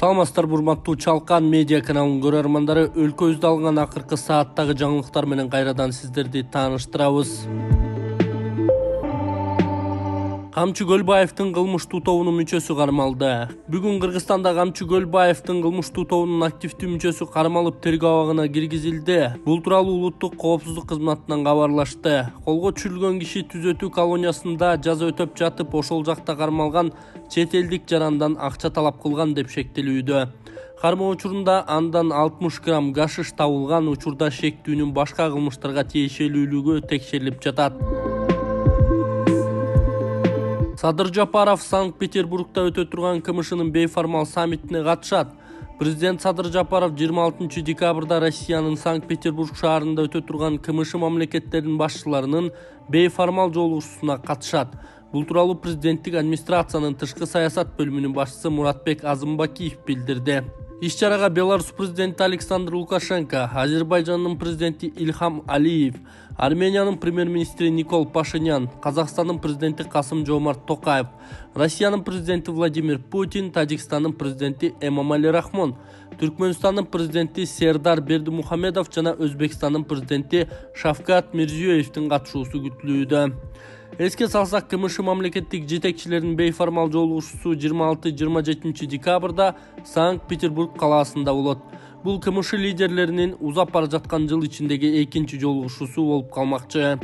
Саламатсыздар, урматтуу Чалкан медиа каналынын көрөрмандары, өлкөбүздө алынган акыркы сааттагы жаңылыктар менен кайрадан сиздерди тааныштырабыз. Камчы Көлбаевдин кылмыштуу тобунун мүчөсү кармалды. Бүгүн Кыргызстанда Камчы Көлбаевдин кылмыштуу тобунун активдүү мүчөсү кармалып тергөө абагына киргизилди. Бул тууралуу Улуттук коопсуздук кызматынан кабарлашты. Колго түшүрүлгөн киши түзөтүү колониясында жаза өтөп жатып, ошол жакта кармалган чет элдик жарандан акча талап кылган деп шектелүүдө. Кармоо учурунда андан 60 грамм гашиш табылган. Учурда шектүүнүн башка кылмыштарга тиешелүүлүгү текшерилип жатат. Садыр Жапаров Санкт-Петербургда өтө турган КМШнын бейформал саммитине катышат. Президент Садыр Жапаров 26 декабрда Россиянын Санкт-Петербург шаарында өтө турган КМШ мамлекеттеринин башчыларынын бейформал жолугушуусуна катышат. Бул тууралуу президенттик администрациянын тышкы саясат бөлүмүнүн башчысы Муратбек Азымбакиев билдирди. Иш-чарага Беларусь президенти Александр Лукашенко, Азербайжандын президенти Ильхам Алиев, Армениянын премьер-министри Никол Пашинян, Казакстандын президенти Касым-Жомарт Токаев, Россиянын президенти Владимир Путин, Тажикстандын президенти Эмомали Рахмон, Түркмөнстандын президенти Сердар Бердимухамедов жана Өзбекстандын президенти Шавкат Мирзиёевдин катышуусу күтүлүүдө. Эске салсак, КМШ мамлекеттик жетекчилеринин бейформал жолугушуусу 26-27 декабрда Санкт-Петербург калаасында болот. Бул КМШ лидерлеринин узап бара жаткан жыл ичиндеги экинчи жолугушуусу болуп калмакчы.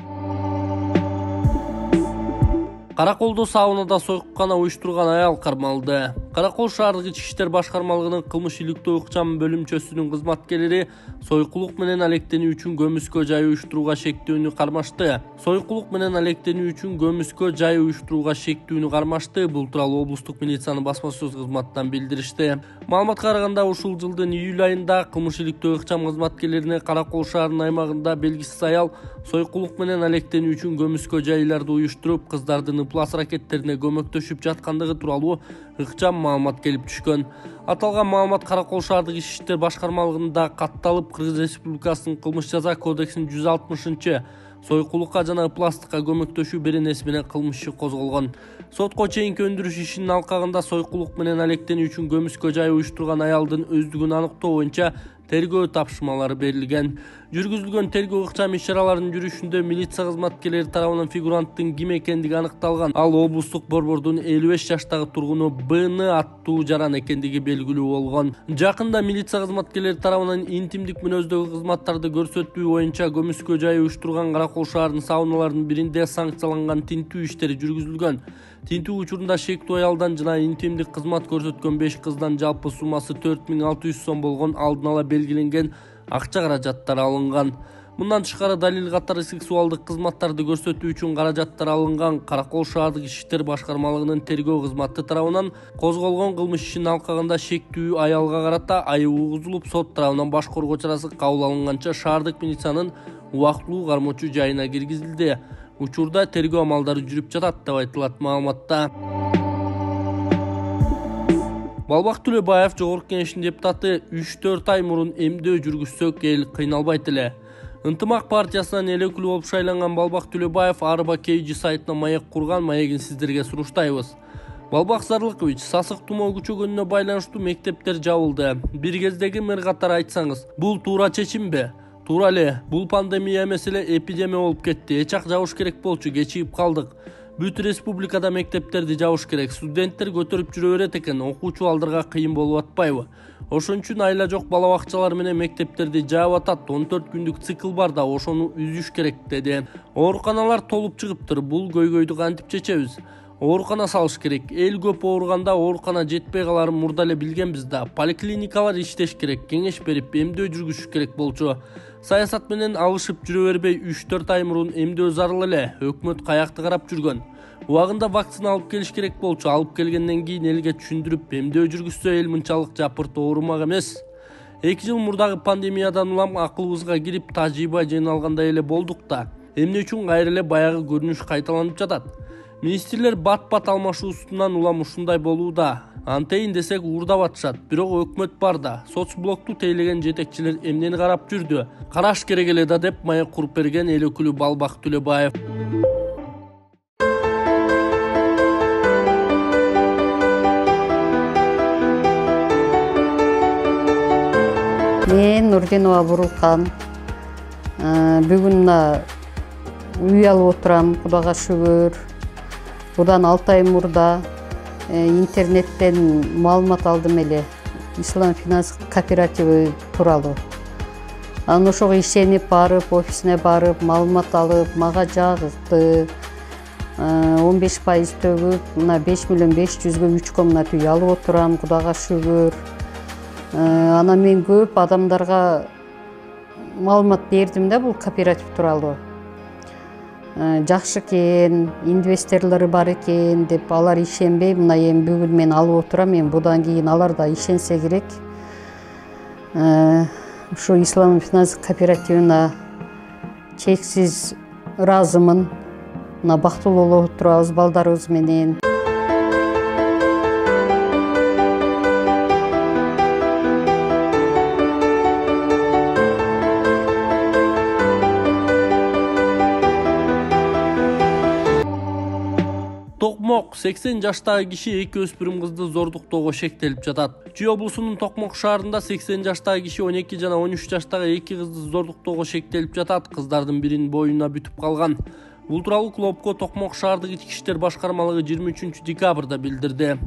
Караколдо саунада сойкуккана уюштурган аял кармалды. Каракол шаардык ички иштер башкармалыгынын кылмыш иликтөө ыкчам бөлүмчөсүнүн кызматкерлери сойкулук менен алектенүү үчүн көмүскө жай уюштурууга шектүүнү кармашты. Бул тууралуу облустук милициянын басма сөз кызматынан билдиришти. Маалыматка караганда, ушул жылдын июль айында кылмыш иликтөө ыкчам кызматкерлерине Каракол шаарынын аймагында белгисиз аял сойкулук менен алектенүү үчүн көмүскө жайларды уюштуруп, кыздардын ыплас аракеттерине көмөктөшүп жаткандыгы тууралуу ыкчам маалымат келип түшкөн. Аталган маалымат Каракол шаардык ички иштер башкармалыгында катталып, Кыргыз Республикасынын кылмыш жаза кодексинин 160 сойкулукка жана ыпластыкка көмөктөшүү беренеси менен кылмыш иши козголгон. Сотко чейинки өндүрүш ишинин алкагында сойкулук менен алектенүү үчүн көмүскө жай уюштурган аялдын өздүгүн аныктоо боюнча тергөө тапшырмалары берилген. Жүргүзүлгөн тергөө ыкчам иш-чараларынын жүрүшүндө милиция кызматкерлери тарабынан фигуранттын ким экендиги аныкталган. Ал облустук Борбордун 55 жаштагы тургуну Б.Н. аттуу жаран экендиги белгилүү болгон. Жакында милиция кызматкерлери тарабынан интимдик мүнөздөгү кызматтарды көрсөтүү боюнча көмүскө жай уюштурган Каракол шаарынын сауналарынын биринде санкцияланган тинтүү иштери жүргүзүлгөн. Тинтүү учурунда шектүү аялдан жана интимдик кызмат көрсөткөн 5 кыздан жалпы суммасы 4600 сом болгон алдын ала белгиленген акча каражаттар алынган. Мындан тышкары далил катары сексуалдык кызматтарды көрсөтүү үчүн каражаттар алынган. Каракол шаардык ички иштер башкармалыгынын тергөө кызматы тарабынан козголгон кылмыш ишинин алкагында шектүү аялга карата айып угузулуп, сот тарабынан баш коргоо чарасы кабыл алынганча шаардык милициянын убактылуу кармоочу жайына киргизилди. Учурда тергөө амалдары жүрүп жатат деп айтылат маалыматта. Балбак Төлөбаев Жогорку Кеңештин депутаты 3-4 ай мурун эмдөө жүргүзсөк эл кыйналбайт эле. Ынтымак партиясынан эл өкүлү болуп шайланган Балбак Төлөбаев Арба KG сайтына маек курган. Маегин сиздерге суруштайбыз. Балбак Зарлыкович, сасык тумоо күчөгөнүнө байланыштуу мектептер жабылды. Бир кездеги мэр катары айтсаңыз, бул туура чечимби? Туура эле, бул пандемия эмес эле, эпидемия болуп кетти. Эч ак жабыш керек болчу, кечигип калдык. Бүт республикада мектептерди жабыш керек. Студенттер көтөрүп жүрө берет экен, окуучу балдарга кыйын болуп атпайбы? Ошон үчүн айла жок бала бакчалар менен мектептерди жаап атат. 14 күндүк цикл бар да, ошону үзүш керек деди. Ооруканалар толуп чыгыптыр. Бул көйгөйдү кантип чечебиз? Оорукана салыш керек. Эл көп ооруганда оорукана жетпей каларын мурда эле билгенбиз да. Поликлиникалар иштеш керек, кеңеш берип, эмдөө жүргүзүш керек болчу. Саясат менен алышып жүрө бербей 3-4 ай мурун эмдөө зарыл эле. Өкмөт каякты карап жүргөн. Убагында вакцина алып келиш керек болчу. Алып келгенден кийин элге түшүндүрүп, эмдөө жүргүзсө эл мынчалык жапырт оорумак эмес. 2 жыл мурдагы пандемиядан улам акылыбызга кирип, тажрыйба жыйналгандай эле болдук да. Эмне үчүн кайра эле баягы көрүнүш кайталанып жатат? Министрлер бат-бат алмашуусунан улам ушундай болууда. Антейин десек уурдап атышат. Бирок өкмөт бар да. Соцблокту тейлеген жетекчилер эмнени карап жүрдү? Караш керек эле да деп маек куруп берген эл өкүлү Балбак Төлөбаев. Мен Нурдинова Бурулкан. Бүгүн үй алып отурам, Кудайга шүгүр. Будан 6 ай мурда интернеттен маалымат алдым эле. Ислам финанс кооперативи тууралуу. Анан ошого ишенип барып, офисине барып, маалымат алып, мага жагыкты. 15% төгүп, мына 5 миллион 500-гө 3 комнат үй алып отурам, Кудайга шүгүр. Анан мен көп адамдарга маалымат бердим да бул кооператив тууралуу. Жакшы экен, инвесторлору бар экен деп алар ишенбей, мына эми бүгүн мен алып отурам. Мен будан кийин алар да ишенсе керек. Ушу Ислам финанс кооперативине чексиз ыраазымын. Мына бактылуу болуп турабыз балдарыбыз менен. Токмок 80 жаштагы киши 2 өспүрүм кызды зордуктоого шектелип жатат. Чүй облусунун Токмок шаарында 80 жаштагы киши 12 жана 13 жаштагы 2 кызды зордуктоого шектелип жатат. Кыздардын биринин боюна бүтүп калган. Бул тууралуу Клопко Токмок шаардык ички иштер башкармалыгы 23 декабрда билдирди.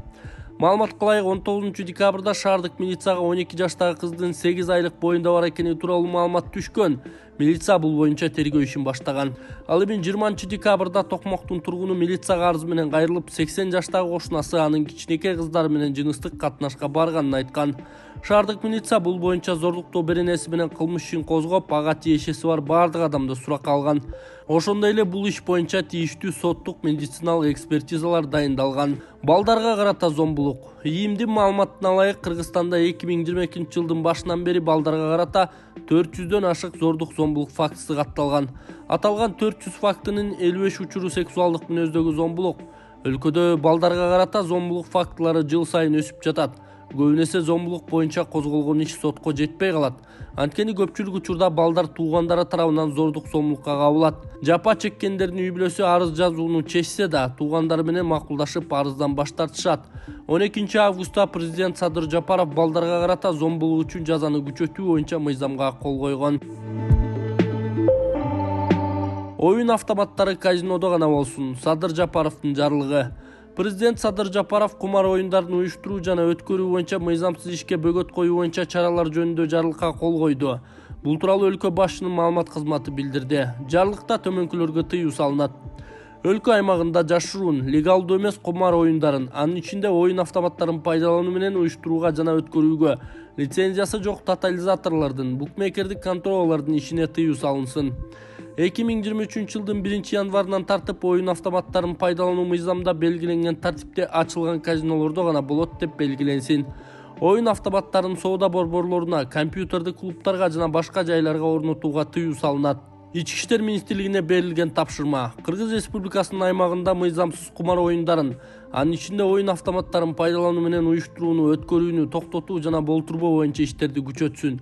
Маалыматка ылайык 19 декабрда шаардык милицияга 12 жаштагы кыздын 8 айлык боюнда бар экени тууралуу маалымат түшкөн. Милиция бул боюнча тергөө ишин баштаган. Ал эми 20 декабрда Токмоктун тургуну милицияга арыз менен кайрылып, 80 жаштагы кошунасы анын кичинекей кыздары менен жыныстык катнашка барганын айткан. Шаардык милиция бул боюнча зордуктоо беренеси менен кылмыш ишин козгоп, ага тиешеси бар бардык адамды суракка алган. Ошондой эле бул иш боюнча тийиштүү соттук медициналык экспертизалар дайындалган. Балдарга карата зомбулук. ИИМдин маалыматына ылайык, Кыргызстанда 2022 жылдын башынан бери балдарга карата 400дөн ашык зордук зомбулук фактысы катталган. Аталган 400 фактынын 55 учуру сексуалдык мүнөздөгү зомбулук. Өлкөдө балдарга карата зомбулук фактылары жыл сайын өсүп жатат. Көбүн эсе зомбулук боюнча козголгон иш сотко жетпей калат. Анткени көпчүлүк учурда балдар туугандары тарабынан зордук зомбулукка кабылат. Жапа чеккендердин үй бүлөсү арыз жазууну чечсе да, туугандары менен макулдашып арыздан баш тартышат. 12 августта президент Садыр Жапаров балдарга карата зомбулук үчүн жазаны күчөтүү боюнча мыйзамга кол койгон. Оюн автоматтары казинодо гана болсун. Садыр Жапаровдун жарлыгы. Президент Садыр Жапаров кумар оюндарын уюштуруу жана өткөрүү боюнча мыйзамсыз ишке бөгөт коюу боюнча чаралар жөнүндө жарлыкка кол койду. Бул тууралуу өлкө башчынын маалымат кызматы билдирди. Жарлыкта төмөнкүлөргө тыюу салынат. Өлкө аймагында жашыруун, легалдуу эмес кумар оюндарын, анын ичинде оюн автоматтарын пайдалануу менен уюштурууга жана өткөрүүгө лицензиясы жок тотализаторлордун, букмекердик конторалардын ишине тыюу салынсын. 2023 жылдын 1 январынан тартып оюн автоматтарын пайдалануу мыйзамда белгиленген тартипте ачылган казинолордо гана болот деп белгиленсин. Оюн автоматтарын соода борборлоруна, компьютердик клубтарга жана башка жайларга орнотууга тыюу салынат. Ички иштер министрлигине берилген тапшырма. Кыргыз Республикасынын аймагында мыйзамсыз кумар оюндарын, анын ичинде оюн автоматтарын пайдалануу менен уюштурууну, өткөрүүнү токтотуу жана болтурбоо боюнча иштерди күчөтсүн.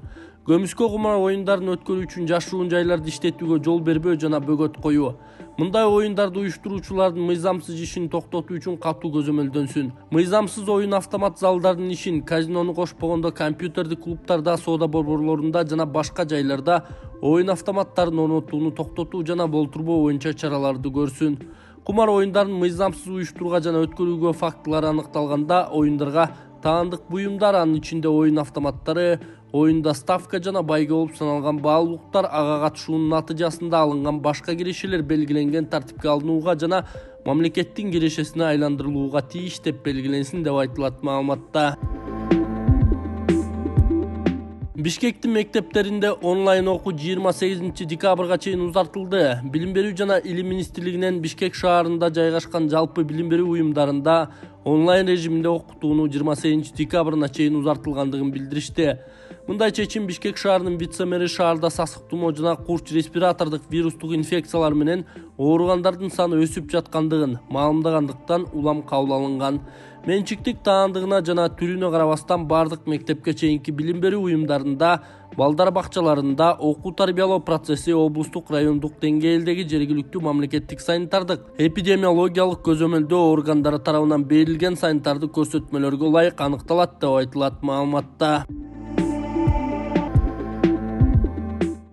Көмүскө кумар оюндарын өткөрүү үчүн жашыруун жайларды иштетүүгө жол бербөө жана бөгөт коюу. Мындай оюндарды уюштуруучулардын мыйзамсыз ишин токтотуу үчүн катуу көзөмөлдөнсүн. Мыйзамсыз оюн автомат залдарынын ишин, казинону кошпогондо компьютердик клубтарда, соода борборлорунда жана башка жайларда оюн автоматтарын орнотууну токтотуу жана болтурбоо боюнча чараларды көрсүн. Кумар оюндарын мыйзамсыз уюштурууга жана өткөрүүгө фактылары аныкталганда оюндарга таандык буюмдар, анын ичинде оюн автоматтары, оюнда ставка жана байга болуп саналган баалуулуктар, ага катышуунун натыйжасында алынган башка кирешелер белгиленген тартипке алынууга жана мамлекеттин кирешесине айландырылууга тийиш деп белгиленсин деп айтылат маалыматта. Бишкектин мектептеринде онлайн окуу 28 декабрга чейин узартылды. Билим берүү жана илим министрлигинен Бишкек шаарында жайгашкан жалпы билим берүү уюмдарында онлайн режиминде окутууну 28 декабрына чейин узартылгандыгын билдиришти. Мындай чечим Бишкек шаарынын вице-мэри шаарда сасык тумоо жана курч респиратордук вирустук инфекциялар менен ооругандардын саны өсүп жаткандыгын маалымдагандыктан улам кабыл алынган. Менчиктик таандыгына жана түрүнө карабастан бардык мектепке чейинки билим берүү уюмдарында, балдар бакчаларында окуу тарбиялоо процесси облустук, райондук деңгээлдеги жергиликтүү мамлекеттик санитардык эпидемиологиялык көзөмөлдөө органдары тарабынан берилген санитардык көрсөтмөлөргө ылайык аныкталат деп айтылат маалыматта.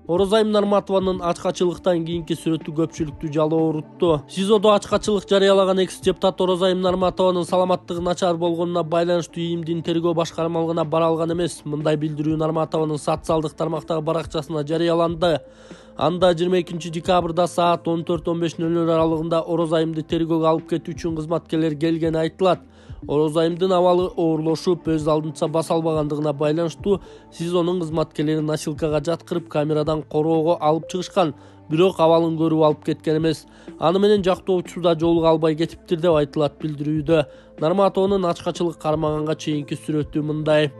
Орозайым Нарматованын ачкачылыктан кийинки сүрөтү көпчүлүктү жалоо урутту. СИЗОдо ачкачылык жарыялаган экс-депутат Орозайым Нарматованын саламаттыгы начар болгонуна байланыштуу ИИМдин тергөө башкармалыгына бара алган эмес. Мындай билдирүү Нарматованын социалдык тармактагы баракчасына жарыяланды. Анда 22 декабрда саат 14:15 аралыгында Орозайымды тергөөгө алып кетүү үчүн кызматкерлер келгени айтылат. Орозайымдын абалы оорлошуп, өз алдынча баса албагандыгына байланыштуу СИЗОнун кызматкерлери носилкага жаткырып, камерадан короого алып чыгышкан, бирок абалын көрүп алып кеткен эмес. Аны менен жактоочусу да жолуга албай кетиптир деп айтылат билдирүүдө. Нарматованын ачкачылык кармаганга чейинки сүрөтү мындай.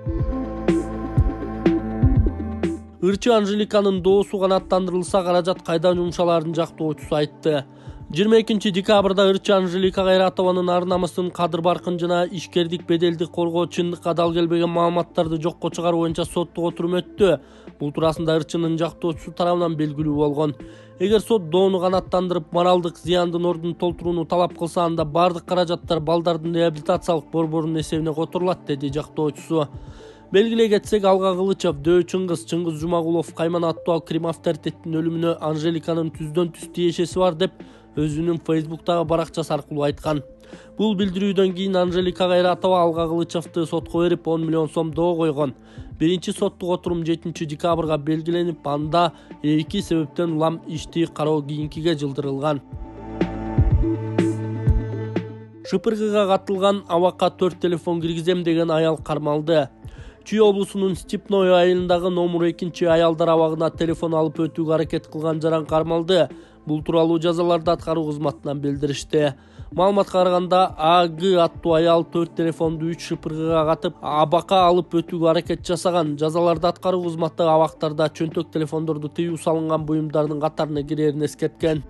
Ырчы Анжеликанын доосу канааттандырылса, каражат кайда жумшаларын жактоочусу айтты. 22 декабрда Ырчы Анжелика Кайратованын ар-намысын, кадыр-баркын жана ишкердик беделди коргоо чындыкка дал келбеген маалыматтарды жокко чыгаруу боюнча соттук отурум өттү. Бул туурасында Ырчынын жактоочусу тарабынан белгилүү болгон. Эгер сот доону канааттандырып, моралдык зыяндын ордун толтурууну талап кылса, анда бардык каражаттар балдардын реабилитациялык борборунун эсебине которулат, деди жактоочусу. Белгилей кетсек, Алга Кылычев, Дөө Чыңгыз Жумагулов каймана аттуу Крим авторитеттин өлүмүнө Анжеликанын түздөн түз тиешеси бар деп өзүнүн Фейсбуктагы баракчасы аркылуу айткан. Бул билдирүүдөн кийин Анжелика Кайратова Алга Кылычевди сотко берип 10 миллион сом доо койгон. Биринчи соттук отурум 7 декабрга белгиленип, анда эки себептен улам ишти кароо кийинкиге жылдырылган. Шыпыргыга катылган абакка 4 телефон киргизем деген аял кармалды. Чүй облусунун Степной айылындагы номер 2 аялдар абагына телефон алып өтүүгө аракет кылган жаран кармалды. Бул тууралуу жазаларды аткаруу кызматынан билдиришти. Маалыматка караганда АГ аттуу аял 4 телефонду 3 шыпыргыга катып, абакка алып өтүүгө аракет жасаган. Жазаларды аткаруу кызматы абактарда чөнтөк телефондорду тыюу салынган буюмдардын катарына кирерин эскерткен.